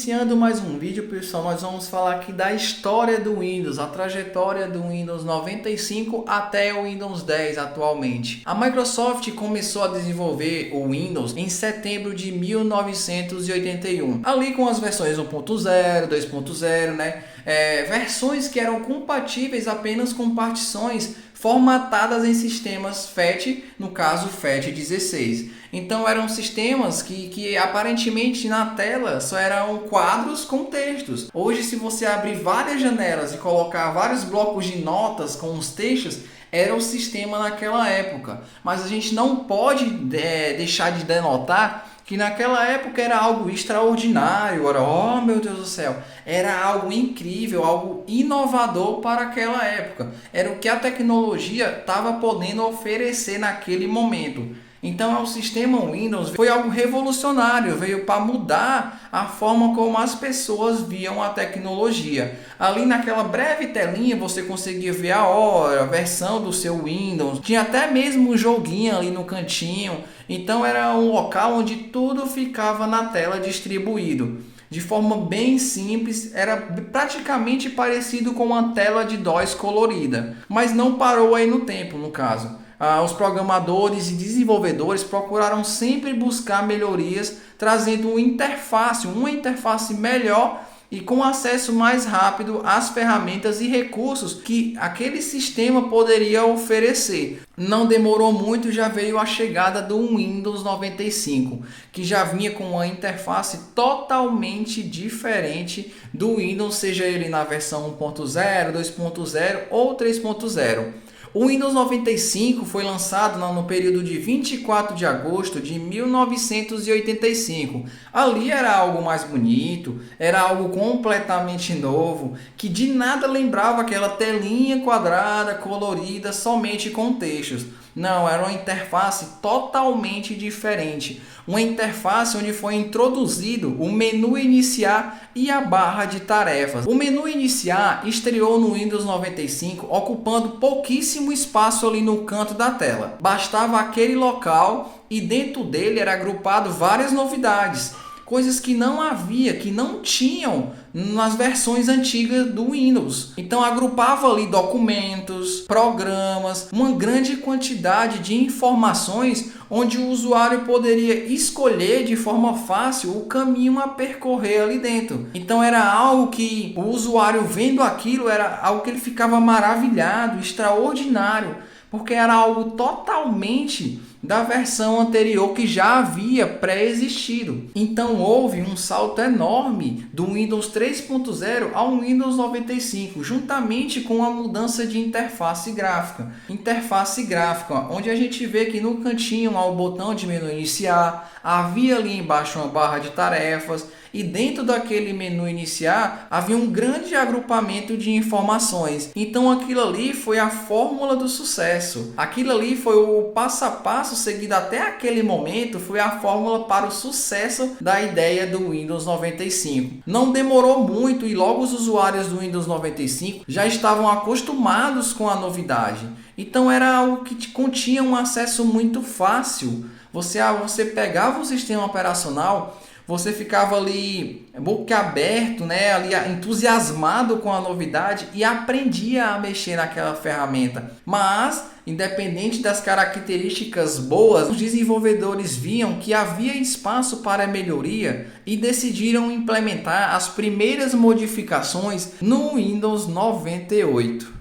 Iniciando mais um vídeo, pessoal, nós vamos falar aqui da história do Windows, a trajetória do Windows 95 até o Windows 10 atualmente. A Microsoft começou a desenvolver o Windows em setembro de 1981, ali com as versões 1.0, 2.0, né? Versões que eram compatíveis apenas com partições formatadas em sistemas FAT, no caso FAT16. Então eram sistemas que aparentemente na tela só eram quadros com textos. Hoje, se você abrir várias janelas e colocar vários blocos de notas com os textos, era o sistema naquela época. Mas a gente não pode deixar de denotar que naquela época era algo extraordinário, oh meu Deus do céu, era algo incrível, algo inovador para aquela época. Era o que a tecnologia estava podendo oferecer naquele momento. Então o sistema Windows foi algo revolucionário, veio para mudar a forma como as pessoas viam a tecnologia. Ali naquela breve telinha você conseguia ver a hora, a versão do seu Windows, tinha até mesmo um joguinho ali no cantinho. Então era um local onde tudo ficava na tela distribuído. De forma bem simples, era praticamente parecido com uma tela de DOS colorida, mas não parou aí no tempo, no caso. Os programadores e desenvolvedores procuraram sempre buscar melhorias, trazendo uma interface melhor e com acesso mais rápido às ferramentas e recursos que aquele sistema poderia oferecer. Não demorou muito, já veio a chegada do Windows 95, que já vinha com uma interface totalmente diferente do Windows, seja ele na versão 1.0, 2.0 ou 3.0. O Windows 95 foi lançado no período de 24 de agosto de 1985. Ali era algo mais bonito, era algo completamente novo, que de nada lembrava aquela telinha quadrada, colorida, somente com textos. Não, era uma interface totalmente diferente. Uma interface onde foi introduzido o menu iniciar e a barra de tarefas. O menu iniciar estreou no Windows 95, ocupando pouquíssimo espaço ali no canto da tela. Bastava aquele local e dentro dele era agrupado várias novidades. Coisas que não havia, que não tinham nas versões antigas do Windows. Então agrupava ali documentos, programas, uma grande quantidade de informações onde o usuário poderia escolher de forma fácil o caminho a percorrer ali dentro. Então era algo que o usuário vendo aquilo, era algo que ele ficava maravilhado, extraordinário, porque era algo totalmente da versão anterior que já havia pré-existido. Então houve um salto enorme do Windows 3.0 ao Windows 95, juntamente com a mudança de interface gráfica. Interface gráfica, onde a gente vê que no cantinho há o botão de menu iniciar, havia ali embaixo uma barra de tarefas, e dentro daquele menu iniciar havia um grande agrupamento de informações. Então aquilo ali foi a fórmula do sucesso. Aquilo ali foi o passo a passo seguido até aquele momento, foi a fórmula para o sucesso da ideia do Windows 95. Não demorou muito e logo os usuários do Windows 95 já estavam acostumados com a novidade. Então era algo que continha um acesso muito fácil. Você pegava o sistema operacional, você ficava ali boquiaberto, né, ali entusiasmado com a novidade e aprendia a mexer naquela ferramenta. Mas, independente das características boas, os desenvolvedores viam que havia espaço para melhoria e decidiram implementar as primeiras modificações no Windows 98.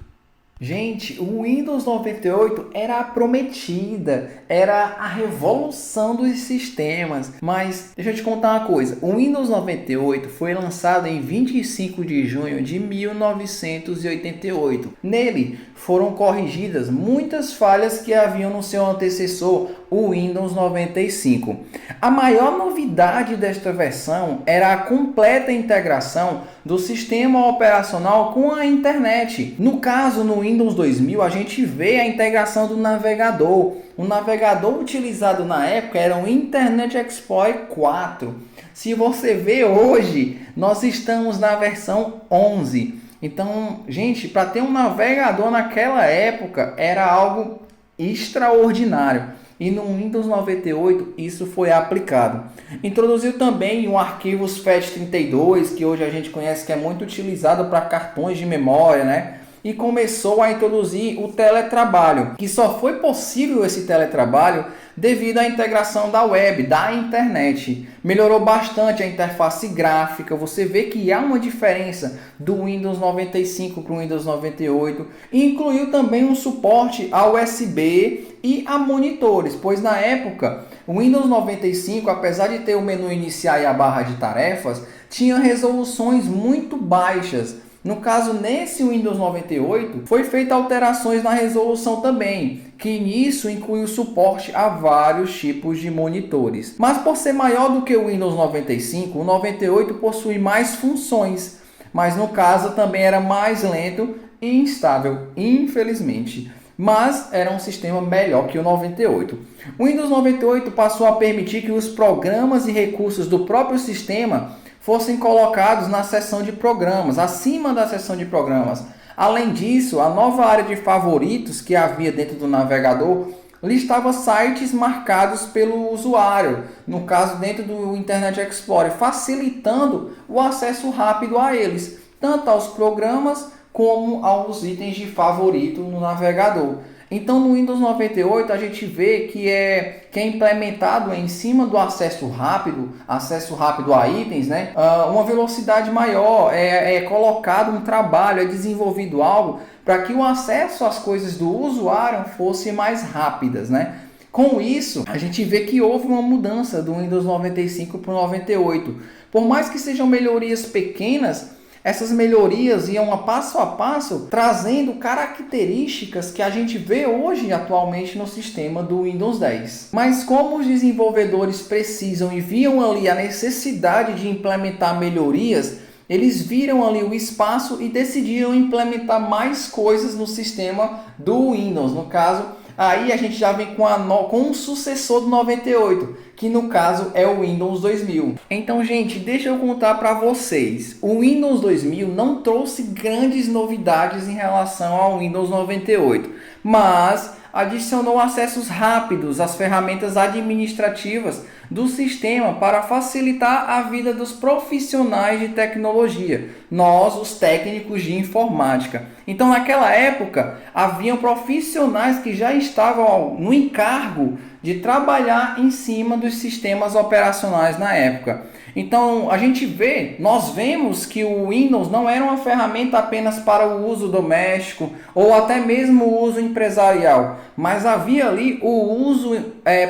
Gente, o Windows 98 era a prometida, era a revolução dos sistemas. Mas deixa eu te contar uma coisa, o Windows 98 foi lançado em 25 de junho de 1988. Nele foram corrigidas muitas falhas que haviam no seu antecessor, o Windows 95. A maior novidade desta versão era a completa integração do sistema operacional com a internet. No caso, no Windows 2000, a gente vê a integração do navegador. O navegador utilizado na época era o Internet Explorer 4. Se você vê hoje, nós estamos na versão 11. Então, gente, para ter um navegador naquela época era algo extraordinário. e no Windows 98 isso foi aplicado. Introduziu também um arquivo FAT32, que hoje a gente conhece que é muito utilizado para cartões de memória, né? E começou a introduzir o teletrabalho, que só foi possível esse teletrabalho devido à integração da web, da internet. Melhorou bastante a interface gráfica, você vê que há uma diferença do Windows 95 para o Windows 98. E incluiu também um suporte a USB e a monitores, pois na época o Windows 95, apesar de ter o menu iniciar e a barra de tarefas, tinha resoluções muito baixas. No caso, nesse Windows 98, foi feita alterações na resolução também, que nisso inclui o suporte a vários tipos de monitores. Mas por ser maior do que o Windows 95, o 98 possui mais funções, mas no caso também era mais lento e instável, infelizmente. Mas era um sistema melhor que o 98. O Windows 98 passou a permitir que os programas e recursos do próprio sistema fossem colocados na seção de programas, acima da seção de programas. Além disso, a nova área de favoritos que havia dentro do navegador listava sites marcados pelo usuário, no caso dentro do Internet Explorer, facilitando o acesso rápido a eles, tanto aos programas como aos itens de favorito no navegador. Então no Windows 98 a gente vê que é implementado em cima do acesso rápido a itens, né? Uma velocidade maior, é colocado um trabalho, é desenvolvido algo para que o acesso às coisas do usuário fosse mais rápidas, né? Com isso, a gente vê que houve uma mudança do Windows 95 para o 98. Por mais que sejam melhorias pequenas, essas melhorias iam passo a passo trazendo características que a gente vê hoje atualmente no sistema do Windows 10. Mas como os desenvolvedores precisam e viam ali a necessidade de implementar melhorias, eles viram ali o espaço e decidiram implementar mais coisas no sistema do Windows. No caso, aí a gente já vem com um sucessor do 98, que no caso é o Windows 2000. Então, gente, deixa eu contar para vocês. O Windows 2000 não trouxe grandes novidades em relação ao Windows 98, mas adicionou acessos rápidos às ferramentas administrativas do sistema para facilitar a vida dos profissionais de tecnologia, nós, os técnicos de informática. Então, naquela época, haviam profissionais que já estavam no encargo de trabalhar em cima dos sistemas operacionais na época. Então, nós vemos que o Windows não era uma ferramenta apenas para o uso doméstico ou até mesmo o uso empresarial, mas havia ali o uso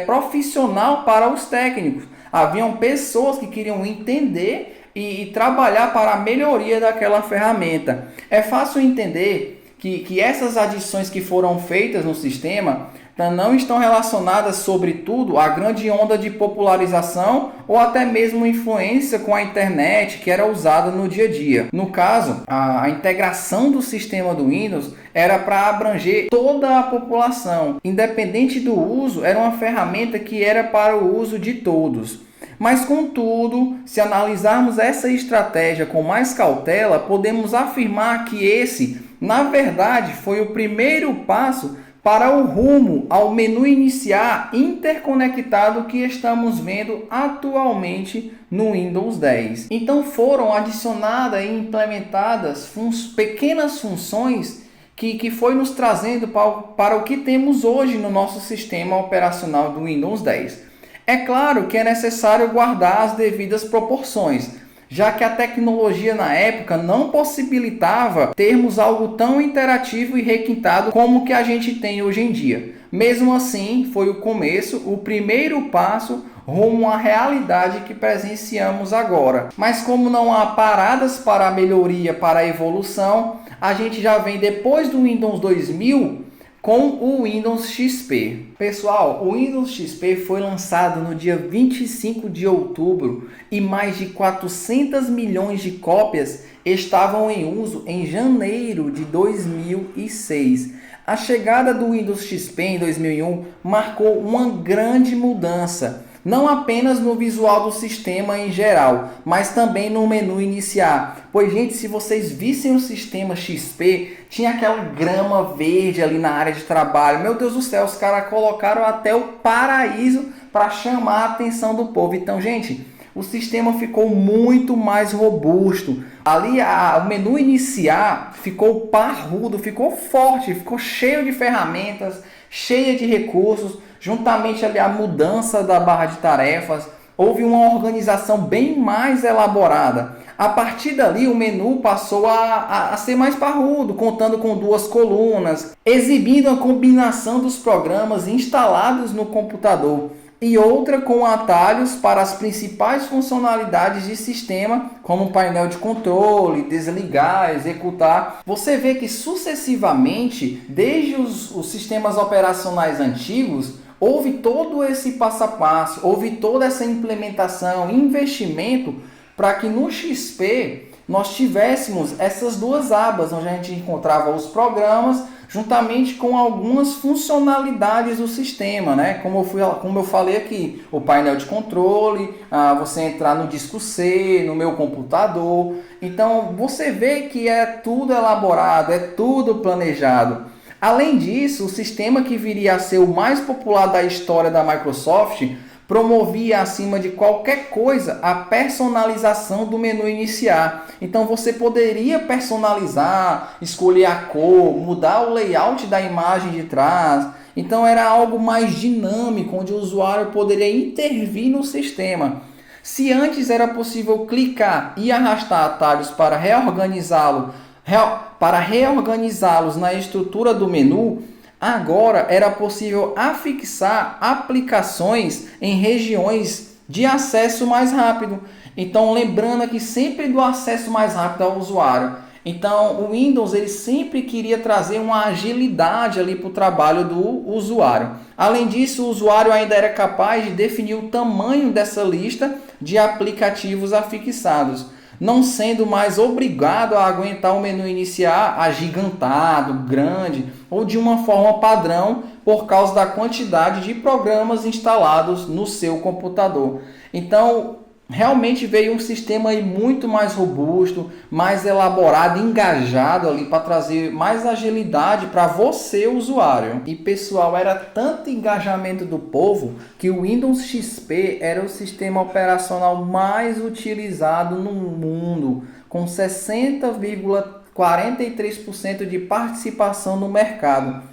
profissional para os técnicos. Haviam pessoas que queriam entender e trabalhar para a melhoria daquela ferramenta. É fácil entender que essas adições que foram feitas no sistema não estão relacionadas, sobretudo, à grande onda de popularização ou até mesmo influência com a internet que era usada no dia a dia. No caso, a integração do sistema do Windows era para abranger toda a população. Independente do uso, era uma ferramenta que era para o uso de todos. Mas, contudo, se analisarmos essa estratégia com mais cautela, podemos afirmar que esse, na verdade, foi o primeiro passo para o rumo ao menu iniciar interconectado que estamos vendo atualmente no Windows 10. Então foram adicionadas e implementadas pequenas funções que foi nos trazendo para o que temos hoje no nosso sistema operacional do Windows 10. É claro que é necessário guardar as devidas proporções, já que a tecnologia na época não possibilitava termos algo tão interativo e requintado como que a gente tem hoje em dia. Mesmo assim, foi o começo, o primeiro passo rumo à realidade que presenciamos agora. Mas como não há paradas para a melhoria, para a evolução, a gente já vem depois do Windows 2000 com o Windows XP. Pessoal, o Windows XP foi lançado no dia 25 de outubro e mais de 400 milhões de cópias estavam em uso em janeiro de 2006. A chegada do Windows XP em 2001 marcou uma grande mudança não apenas no visual do sistema em geral, mas também no menu iniciar. Pois, gente, se vocês vissem o sistema XP, tinha aquela grama verde ali na área de trabalho. Meu Deus do céu, os caras colocaram até o paraíso para chamar a atenção do povo. Então, gente, o sistema ficou muito mais robusto. Ali o menu iniciar ficou parrudo, ficou forte, ficou cheio de ferramentas, cheia de recursos. Juntamente ali a mudança da barra de tarefas, houve uma organização bem mais elaborada. A partir dali, o menu passou a ser mais parrudo, contando com 2 colunas, exibindo a combinação dos programas instalados no computador e outra com atalhos para as principais funcionalidades de sistema, como painel de controle, desligar, executar. Você vê que sucessivamente, desde os sistemas operacionais antigos, houve todo esse passo a passo, houve toda essa implementação, investimento para que no XP nós tivéssemos essas 2 abas, onde a gente encontrava os programas, juntamente com algumas funcionalidades do sistema, né? Como eu falei aqui, o painel de controle, você entrar no disco C, no meu computador. Então, você vê que é tudo elaborado, é tudo planejado. Além disso, o sistema que viria a ser o mais popular da história da Microsoft promovia, acima de qualquer coisa, a personalização do menu iniciar. Então você poderia personalizar, escolher a cor, mudar o layout da imagem de trás. Então era algo mais dinâmico, onde o usuário poderia intervir no sistema. Se antes era possível clicar e arrastar atalhos para reorganizá-los na estrutura do menu, agora era possível afixar aplicações em regiões de acesso mais rápido. Então, lembrando aqui sempre do acesso mais rápido ao usuário. Então, o Windows ele sempre queria trazer uma agilidade ali para o trabalho do usuário. Além disso, o usuário ainda era capaz de definir o tamanho dessa lista de aplicativos afixados, não sendo mais obrigado a aguentar o menu iniciar agigantado, grande ou de uma forma padrão por causa da quantidade de programas instalados no seu computador. Então, realmente veio um sistema aí muito mais robusto, mais elaborado, engajado ali para trazer mais agilidade para você, usuário. E pessoal, era tanto engajamento do povo que o Windows XP era o sistema operacional mais utilizado no mundo, com 60,43% de participação no mercado,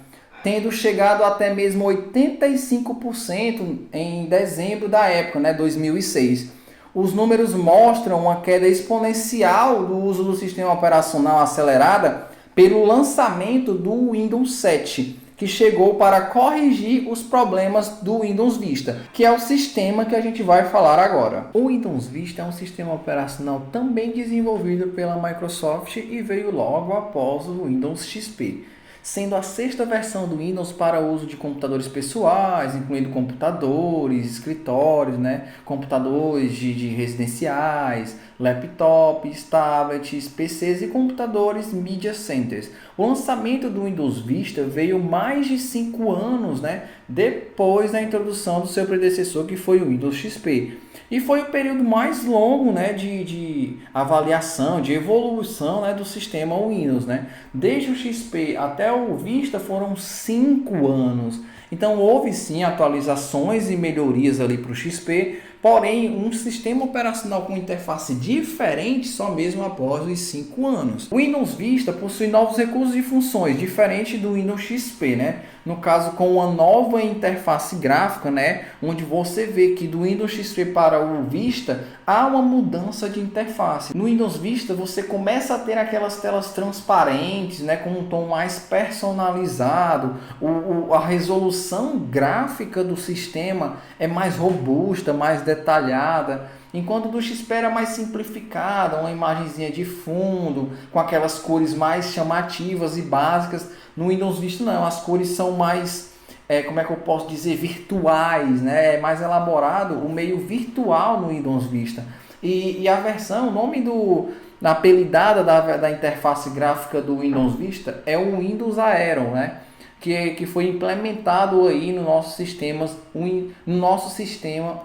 tendo chegado até mesmo 85% em dezembro da época, 2006. Os números mostram uma queda exponencial do uso do sistema operacional acelerada pelo lançamento do Windows 7, que chegou para corrigir os problemas do Windows Vista, que é o sistema que a gente vai falar agora. O Windows Vista é um sistema operacional também desenvolvido pela Microsoft e veio logo após o Windows XP, sendo a 6ª versão do Windows para o uso de computadores pessoais, incluindo computadores, escritórios, computadores de residenciais, laptops, tablets, PCs e computadores Media Centers. O lançamento do Windows Vista veio mais de 5 anos depois da introdução do seu predecessor, que foi o Windows XP. E foi o período mais longo de avaliação, de evolução do sistema Windows. Desde o XP até o Vista foram 5 anos. Então houve sim atualizações e melhorias ali para o XP, porém um sistema operacional com interface diferente só mesmo após os 5 anos. O Windows Vista possui novos recursos e funções, diferente do Windows XP, no caso com uma nova interface gráfica, onde você vê que do Windows XP para o Vista há uma mudança de interface. No Windows Vista você começa a ter aquelas telas transparentes, com um tom mais personalizado, a resolução gráfica do sistema é mais robusta, mais detalhada, enquanto do XP era mais simplificada, uma imagenzinha de fundo, com aquelas cores mais chamativas e básicas. No Windows Vista não, as cores são mais, virtuais, é mais elaborado, o meio virtual no Windows Vista. E a versão, o nome da apelidada da interface gráfica do Windows Vista é o Windows Aero, que foi implementado aí no nosso sistema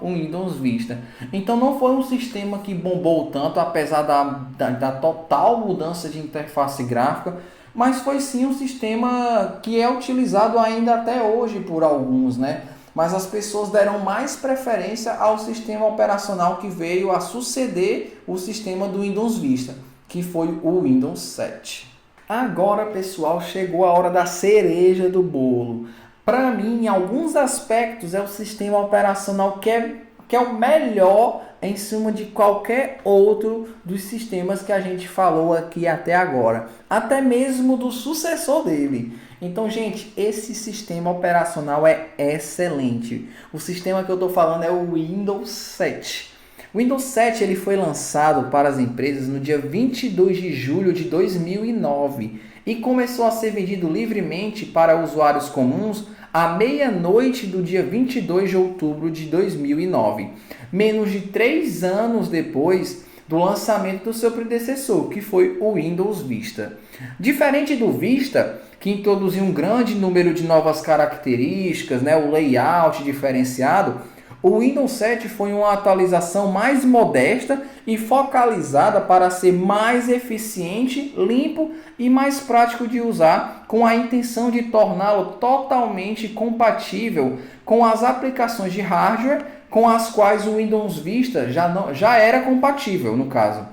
Windows Vista. Então não foi um sistema que bombou tanto, apesar da total mudança de interface gráfica, mas foi sim um sistema que é utilizado ainda até hoje por alguns, né? Mas as pessoas deram mais preferência ao sistema operacional que veio a suceder o sistema do Windows Vista, que foi o Windows 7. Agora, pessoal, chegou a hora da cereja do bolo. Para mim, em alguns aspectos, é o sistema operacional que é o melhor em cima de qualquer outro dos sistemas que a gente falou aqui até agora. Até mesmo do sucessor dele. Então, gente, esse sistema operacional é excelente. O sistema que eu estou falando é o Windows 7. O Windows 7 ele foi lançado para as empresas no dia 22 de julho de 2009 e começou a ser vendido livremente para usuários comuns à meia-noite do dia 22 de outubro de 2009, menos de 3 anos depois do lançamento do seu predecessor, que foi o Windows Vista. Diferente do Vista, que introduziu um grande número de novas características, né, o layout diferenciado, o Windows 7 foi uma atualização mais modesta e focalizada para ser mais eficiente, limpo e mais prático de usar, com a intenção de torná-lo totalmente compatível com as aplicações de hardware com as quais o Windows Vista já era compatível, no caso.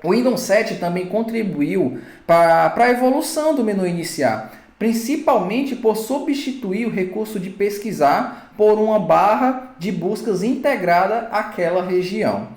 O Windows 7 também contribuiu para a evolução do menu iniciar, principalmente por substituir o recurso de pesquisar por uma barra de buscas integrada àquela região.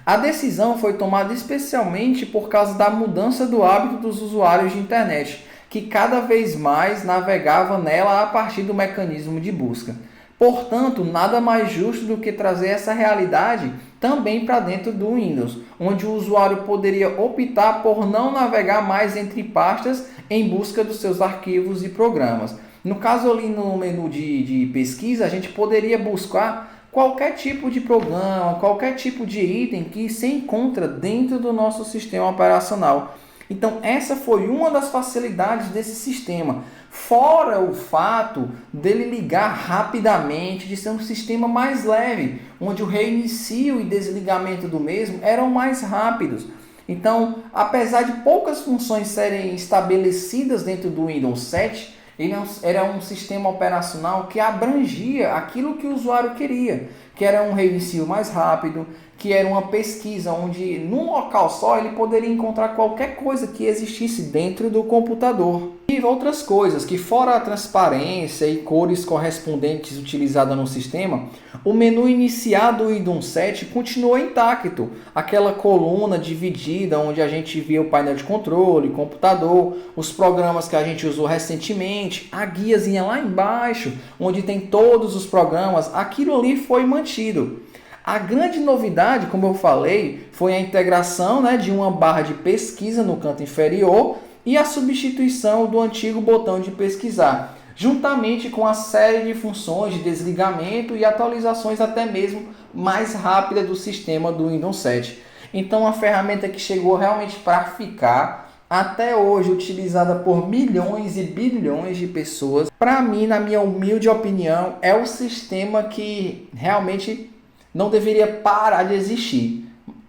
A decisão foi tomada especialmente por causa da mudança do hábito dos usuários de internet, que cada vez mais navegavam nela a partir do mecanismo de busca. Portanto, nada mais justo do que trazer essa realidade também para dentro do Windows, onde o usuário poderia optar por não navegar mais entre pastas em busca dos seus arquivos e programas. No caso ali no menu de pesquisa, a gente poderia buscar qualquer tipo de programa, qualquer tipo de item que se encontra dentro do nosso sistema operacional. Então essa foi uma das facilidades desse sistema, fora o fato dele ligar rapidamente, de ser um sistema mais leve, onde o reinicio e desligamento do mesmo eram mais rápidos. Então, apesar de poucas funções serem estabelecidas dentro do Windows 7, ele era um sistema operacional que abrangia aquilo que o usuário queria, que era um reinicio mais rápido, que era uma pesquisa onde num local só ele poderia encontrar qualquer coisa que existisse dentro do computador. E outras coisas, que fora a transparência e cores correspondentes utilizadas no sistema, o menu inicial do Windows 7 continuou intacto. Aquela coluna dividida onde a gente via o painel de controle, computador, os programas que a gente usou recentemente, a guiazinha lá embaixo, onde tem todos os programas, aquilo ali foi mantido. A grande novidade, como eu falei, foi a integração, de uma barra de pesquisa no canto inferior e a substituição do antigo botão de pesquisar, juntamente com a série de funções de desligamento e atualizações até mesmo mais rápida do sistema do Windows 7. Então, a ferramenta que chegou realmente para ficar, até hoje utilizada por milhões e bilhões de pessoas, para mim, na minha humilde opinião, é o sistema que realmente não deveria parar de existir.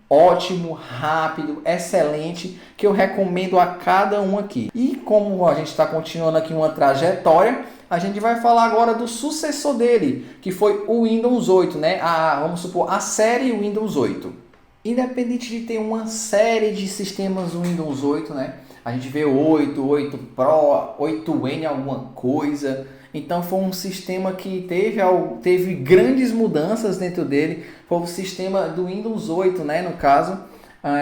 Ótimo, rápido, excelente, que eu recomendo a cada um aqui. E como a gente está continuando aqui uma trajetória, a gente vai falar agora do sucessor dele, que foi o Windows 8, vamos supor, a série Windows 8. Independente de ter uma série de sistemas Windows 8, a gente vê 8, 8 Pro, 8N alguma coisa. Então foi um sistema que teve grandes mudanças dentro dele. Foi o sistema do Windows 8, no caso.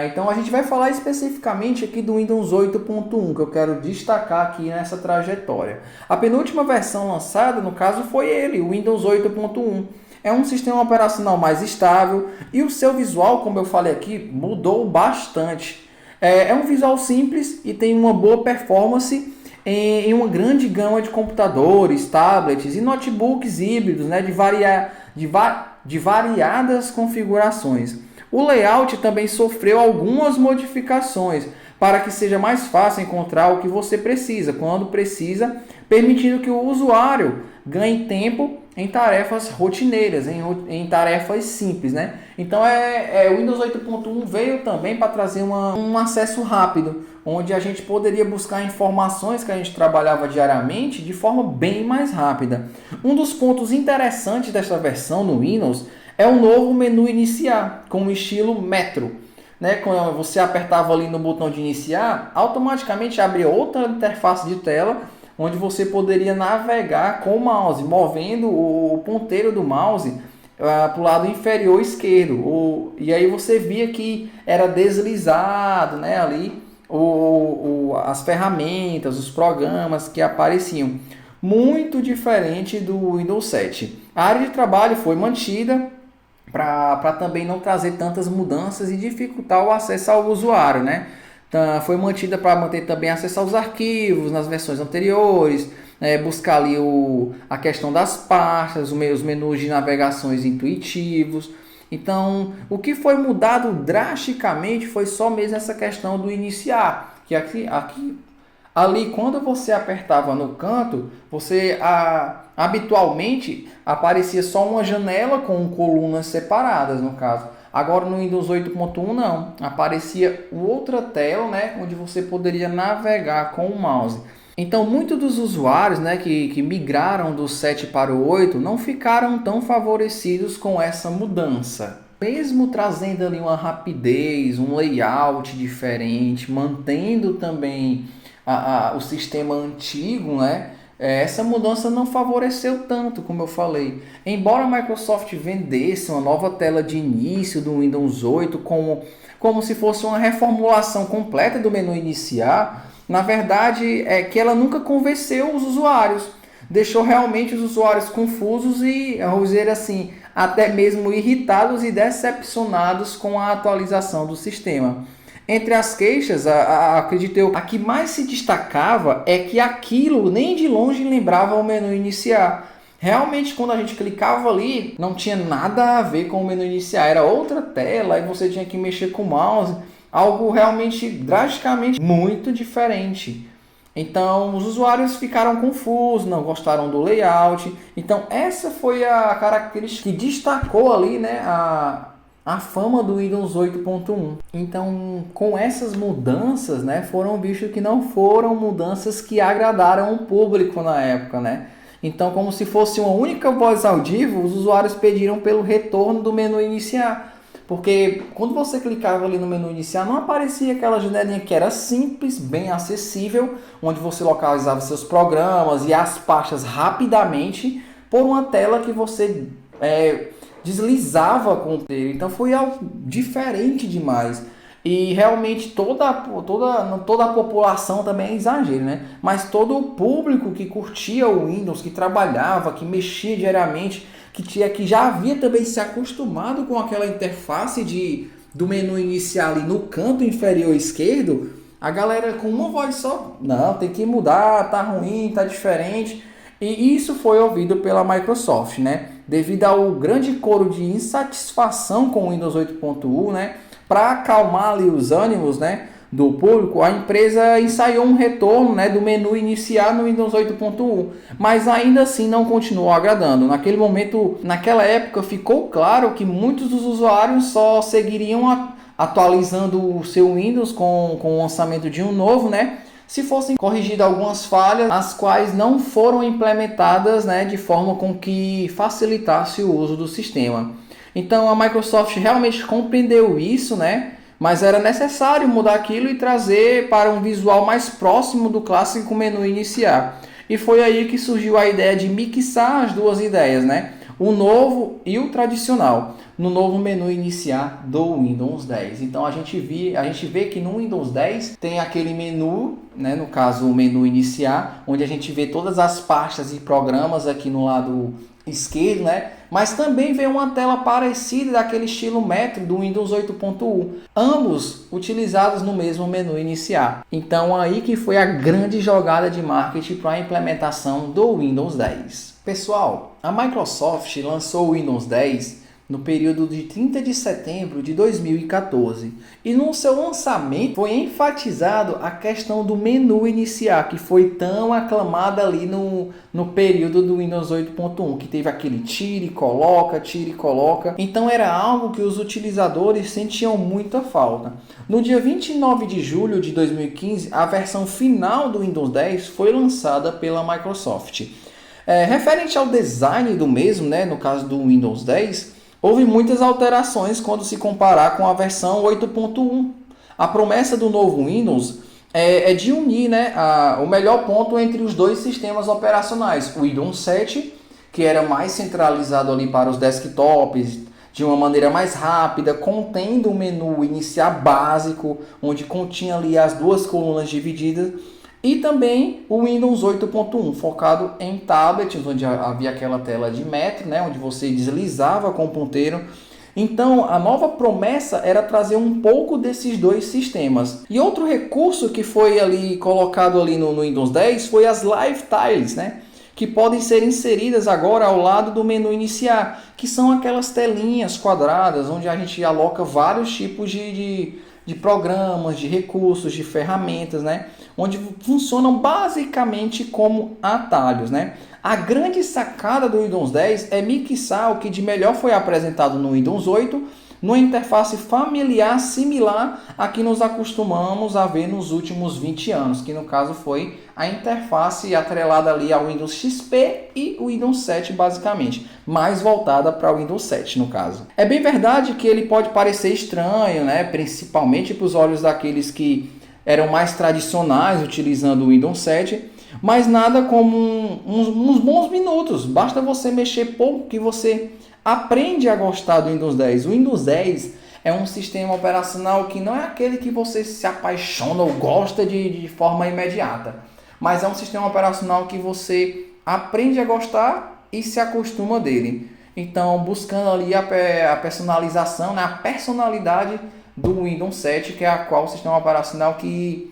Então a gente vai falar especificamente aqui do Windows 8.1, que eu quero destacar aqui nessa trajetória. A penúltima versão lançada, no caso, foi ele, o Windows 8.1. É um sistema operacional mais estável e o seu visual, como eu falei aqui, mudou bastante. É um visual simples e tem uma boa performance em uma grande gama de computadores, tablets e notebooks híbridos, de variadas configurações. O layout também sofreu algumas modificações para que seja mais fácil encontrar o que você precisa, quando precisa, permitindo que o usuário ganhe tempo em tarefas rotineiras, em tarefas simples, né? Então o Windows 8.1 veio também para trazer um acesso rápido, onde a gente poderia buscar informações que a gente trabalhava diariamente de forma bem mais rápida. Um dos pontos interessantes dessa versão no Windows é o novo menu iniciar, com o estilo Metro. Né? Quando você apertava ali no botão de iniciar, automaticamente abria outra interface de tela, onde você poderia navegar com o mouse, movendo o ponteiro do mouse para o lado inferior esquerdo. E aí você via que era deslizado, né, ali as ferramentas, os programas que apareciam. Muito diferente do Windows 7. A área de trabalho foi mantida para também não trazer tantas mudanças e dificultar o acesso ao usuário, né? Então, foi mantida para manter também acesso aos arquivos nas versões anteriores, buscar ali a questão das pastas, os menus de navegações intuitivos. Então, o que foi mudado drasticamente foi só mesmo essa questão do iniciar, que ali quando você apertava no canto, você habitualmente aparecia só uma janela com colunas separadas, no caso. Agora no Windows 8.1 não, aparecia outra tela, né, onde você poderia navegar com o mouse. Então muitos dos usuários, né, que migraram do 7 para o 8 não ficaram tão favorecidos com essa mudança. Mesmo trazendo ali uma rapidez, um layout diferente, mantendo também o sistema antigo, né? Essa mudança não favoreceu tanto, como eu falei. Embora a Microsoft vendesse uma nova tela de início do Windows 8 como se fosse uma reformulação completa do menu iniciar, na verdade é que ela nunca convenceu os usuários. Deixou realmente os usuários confusos e, vamos dizer assim, até mesmo irritados e decepcionados com a atualização do sistema. Entre as queixas, acredito eu, a que mais se destacava é que aquilo nem de longe lembrava o menu iniciar. Realmente, quando a gente clicava ali, não tinha nada a ver com o menu iniciar. Era outra tela e você tinha que mexer com o mouse. Algo realmente, drasticamente, muito diferente. Então, os usuários ficaram confusos, não gostaram do layout. Então, essa foi a característica que destacou ali, né, a fama do Windows 8.1. Então, com essas mudanças, né, foram vistos que não foram mudanças que agradaram o público na época, né? Então, como se fosse uma única voz audível, os usuários pediram pelo retorno do menu iniciar. Porque quando você clicava ali no menu iniciar, não aparecia aquela janelinha que era simples, bem acessível, onde você localizava seus programas e as pastas rapidamente por uma tela que você deslizava com o dedo. Então foi algo diferente demais. E realmente toda a população também é exagero, né? Mas todo o público que curtia o Windows, que trabalhava, que mexia diariamente, que já havia também se acostumado com aquela interface do menu inicial ali no canto inferior esquerdo, a galera com uma voz só, não, tem que mudar, tá ruim, tá diferente. E isso foi ouvido pela Microsoft, né? Devido ao grande coro de insatisfação com o Windows 8.1, né? Para acalmar ali os ânimos, né, do público, a empresa ensaiou um retorno, né, do menu iniciar no Windows 8.1, mas ainda assim não continuou agradando. Naquele momento, naquela época, ficou claro que muitos dos usuários só seguiriam atualizando o seu Windows com o lançamento de um novo, né, se fossem corrigidas algumas falhas, as quais não foram implementadas, né, de forma com que facilitasse o uso do sistema. Então a Microsoft realmente compreendeu isso, né? Mas era necessário mudar aquilo e trazer para um visual mais próximo do clássico menu iniciar. E foi aí que surgiu a ideia de mixar as duas ideias, né? O novo e o tradicional, no novo menu iniciar do Windows 10. Então a gente vê que no Windows 10 tem aquele menu, né? No caso o menu iniciar, onde a gente vê todas as pastas e programas aqui no lado esquerdo, né? Mas também vem uma tela parecida daquele estilo Metro do Windows 8.1, ambos utilizados no mesmo menu iniciar. Então aí que foi a grande jogada de marketing para a implementação do Windows 10. Pessoal, a Microsoft lançou o Windows 10 no período de 30 de setembro de 2014. E no seu lançamento foi enfatizado a questão do menu iniciar, que foi tão aclamada ali no período do Windows 8.1, que teve aquele tira e coloca, tira e coloca. Então era algo que os utilizadores sentiam muita falta. No dia 29 de julho de 2015, a versão final do Windows 10 foi lançada pela Microsoft. Referente ao design do mesmo, né, no caso do Windows 10, houve muitas alterações quando se comparar com a versão 8.1. A promessa do novo Windows é de unir, né, o melhor ponto entre os dois sistemas operacionais. O Windows 7, que era mais centralizado ali para os desktops, de uma maneira mais rápida, contendo o menu iniciar básico, onde continha ali as duas colunas divididas, e também o Windows 8.1, focado em tablets, onde havia aquela tela de metro, né, onde você deslizava com o ponteiro. Então, a nova promessa era trazer um pouco desses dois sistemas. E outro recurso que foi ali colocado ali no Windows 10 foi as Live Tiles, né, que podem ser inseridas agora ao lado do menu iniciar, que são aquelas telinhas quadradas, onde a gente aloca vários tipos de programas, de recursos, de ferramentas, né? Onde funcionam basicamente como atalhos, né? A grande sacada do Windows 10 é mixar o que de melhor foi apresentado no Windows 8 numa interface familiar similar a que nos acostumamos a ver nos últimos 20 anos, que no caso foi a interface atrelada ali ao Windows XP e o Windows 7 basicamente, mais voltada para o Windows 7 no caso. É bem verdade que ele pode parecer estranho, né? Principalmente para os olhos daqueles que eram mais tradicionais utilizando o Windows 7, mas nada como uns bons minutos, basta você mexer pouco que você aprende a gostar do Windows 10. O Windows 10 é um sistema operacional que não é aquele que você se apaixona ou gosta de forma imediata, mas é um sistema operacional que você aprende a gostar e se acostuma dele. Então, buscando ali a personalização, né, a personalidade do Windows 7, que é a qual o sistema operacional que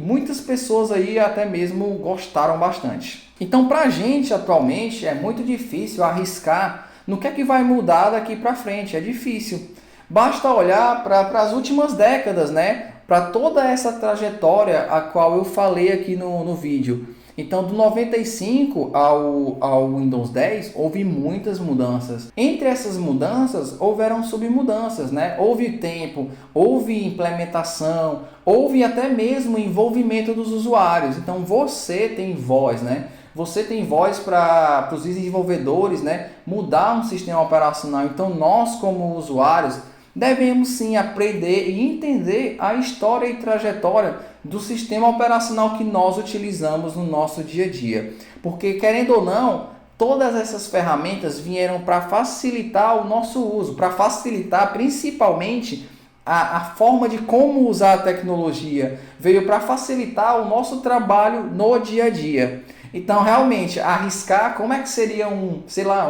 muitas pessoas aí até mesmo gostaram bastante. Então, para a gente atualmente é muito difícil arriscar no que é que vai mudar daqui para frente. É difícil. Basta olhar para as últimas décadas, né? Para toda essa trajetória a qual eu falei aqui no vídeo. Então, do 95 ao Windows 10, houve muitas mudanças. Entre essas mudanças, houveram submudanças, né? Houve tempo, houve implementação, houve até mesmo envolvimento dos usuários. Então, você tem voz, né? Você tem voz para os desenvolvedores, né, mudar um sistema operacional. Então, nós, como usuários, devemos sim aprender e entender a história e trajetória do sistema operacional que nós utilizamos no nosso dia a dia. Porque, querendo ou não, todas essas ferramentas vieram para facilitar o nosso uso, para facilitar principalmente a forma de como usar a tecnologia. Veio para facilitar o nosso trabalho no dia a dia. Então, realmente, arriscar como é que seria um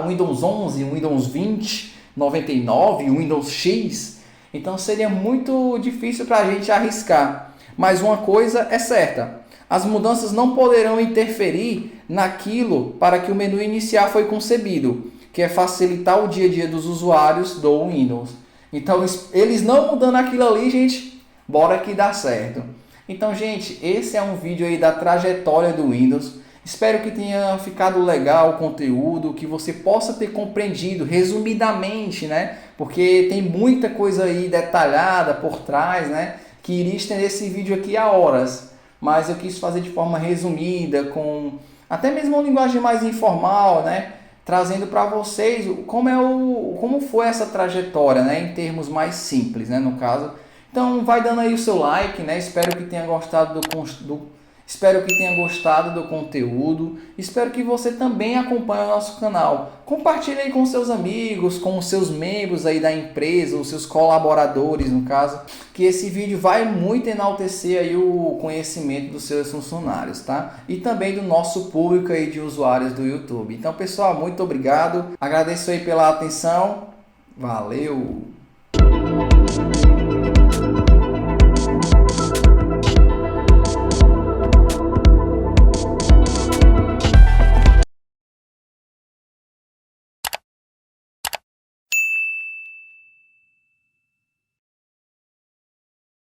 Windows 11, um Windows 20, 99, um Windows X. Então, seria muito difícil para a gente arriscar. Mas uma coisa é certa, as mudanças não poderão interferir naquilo para que o menu iniciar foi concebido, que é facilitar o dia a dia dos usuários do Windows. Então, eles não mudando aquilo ali, gente, bora que dá certo. Então, gente, esse é um vídeo aí da trajetória do Windows. Espero que tenha ficado legal o conteúdo, que você possa ter compreendido resumidamente, né? Porque tem muita coisa aí detalhada por trás, né? Que iria estender esse vídeo aqui a horas. Mas eu quis fazer de forma resumida, com até mesmo uma linguagem mais informal, né? Trazendo para vocês como foi essa trajetória, né? Em termos mais simples, né? No caso. Então vai dando aí o seu like, né? Espero que tenha gostado Espero que tenha gostado do conteúdo. Espero que você também acompanhe o nosso canal. Compartilhe aí com seus amigos, com os seus membros aí da empresa, os seus colaboradores no caso, que esse vídeo vai muito enaltecer aí o conhecimento dos seus funcionários, tá? E também do nosso público aí de usuários do YouTube. Então, pessoal, muito obrigado. Agradeço aí pela atenção. Valeu!